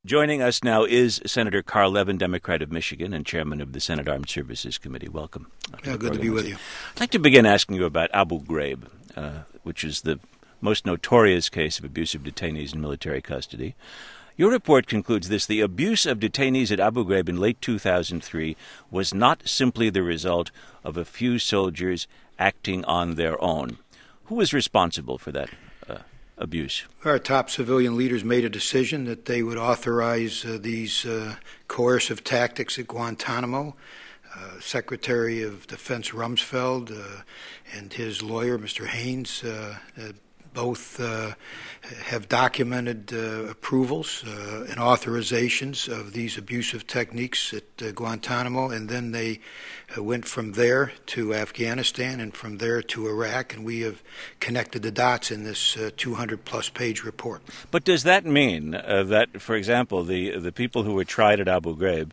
Joining us now is Senator Carl Levin, Democrat of Michigan and chairman of the Senate Armed Services Committee. Welcome. Good to be with you. I'd like to begin asking you about Abu Ghraib, which is the most notorious case of abusive detainees in military custody. Your report concludes this: the abuse of detainees at Abu Ghraib in late 2003 was not simply the result of a few soldiers acting on their own. Who was responsible for that abuse? Our top civilian leaders made a decision that they would authorize these coercive tactics at Guantanamo. Secretary of Defense Rumsfeld and his lawyer, Mr. Haynes, both have documented approvals and authorizations of these abusive techniques at Guantanamo, and then they went from there to Afghanistan and from there to Iraq, and we have connected the dots in this 200-plus page report. But does that mean that, for example, the people who were tried at Abu Ghraib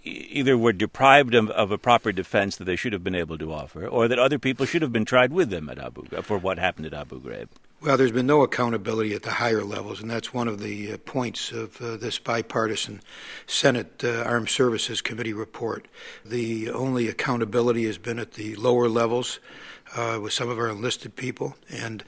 either were deprived of a proper defense that they should have been able to offer, or that other people should have been tried with them at for what happened at Abu Ghraib? Well, there's been no accountability at the higher levels, and that's one of the points of this bipartisan Senate Armed Services Committee report. The only accountability has been at the lower levels with some of our enlisted people, and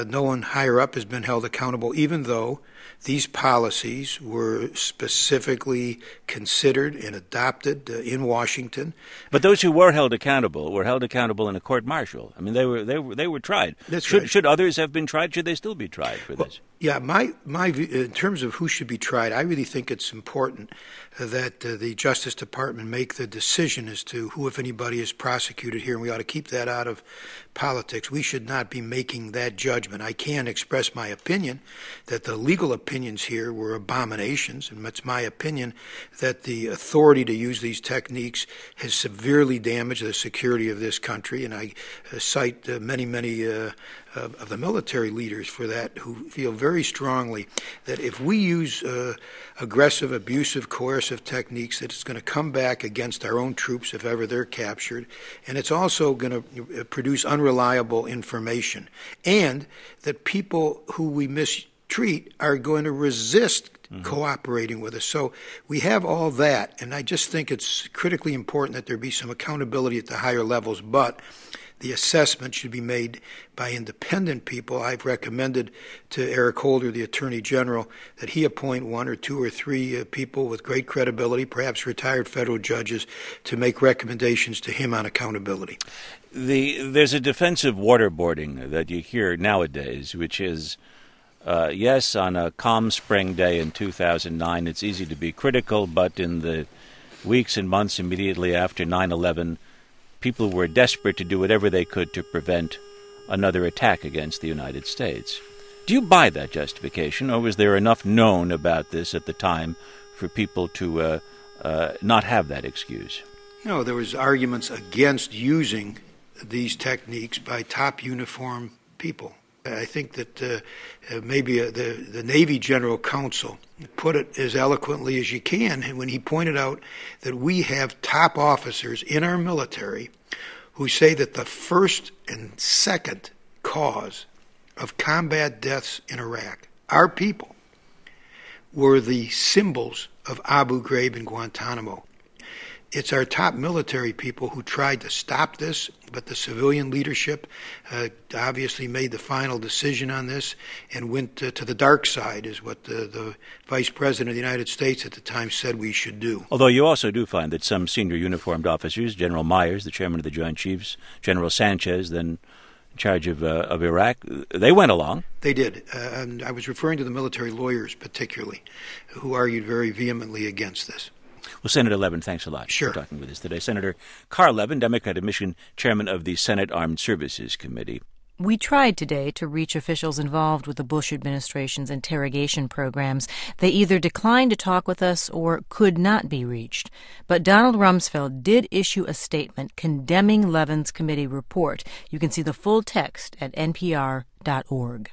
no one higher up has been held accountable, even though these policies were specifically considered and adopted in Washington. But those who were held accountable in a court-martial. I mean, they were tried. That's right. Should others have been tried? Should they still be tried for this? Yeah, my view, in terms of who should be tried, I really think it's important that the Justice Department make the decision as to who, if anybody, is prosecuted here, and we ought to keep that out of politics. We should not be making that judgment. I can express my opinion that the legal opinions here were abominations, and it's my opinion that the authority to use these techniques has severely damaged the security of this country, and I cite many of the military leaders for that, who feel very strongly that if we use aggressive, abusive, coercive techniques, that it's going to come back against our own troops if ever they're captured, and it's also going to produce unreliable information, and that people who we mistreat are going to resist cooperating with us. So we have all that, and I just think it's critically important that there be some accountability at the higher levels, but the assessment should be made by independent people. I've recommended to Eric Holder, the Attorney General, that he appoint one or two or three people with great credibility, perhaps retired federal judges, to make recommendations to him on accountability. There's a defensive waterboarding that you hear nowadays, which is, yes, on a calm spring day in 2009, it's easy to be critical, but in the weeks and months immediately after 9/11, people were desperate to do whatever they could to prevent another attack against the United States. Do you buy that justification, or was there enough known about this at the time for people to not have that excuse? No, there was arguments against using these techniques by top uniformed people. I think that maybe the Navy General Counsel put it as eloquently as you can when he pointed out that we have top officers in our military who say that the first and second cause of combat deaths in Iraq, our people, were the symbols of Abu Ghraib and Guantanamo. It's our top military people who tried to stop this, but the civilian leadership obviously made the final decision on this and went to the dark side, is what the Vice President of the United States at the time said we should do. Although you also do find that some senior uniformed officers, General Myers, the chairman of the Joint Chiefs, General Sanchez, then in charge of Iraq, they went along. They did. And I was referring to the military lawyers particularly, who argued very vehemently against this. Well, Senator Levin, thanks a lot for talking with us today. Senator Carl Levin, Democrat of Michigan, chairman of the Senate Armed Services Committee. We tried today to reach officials involved with the Bush administration's interrogation programs. They either declined to talk with us or could not be reached. But Donald Rumsfeld did issue a statement condemning Levin's committee report. You can see the full text at npr.org.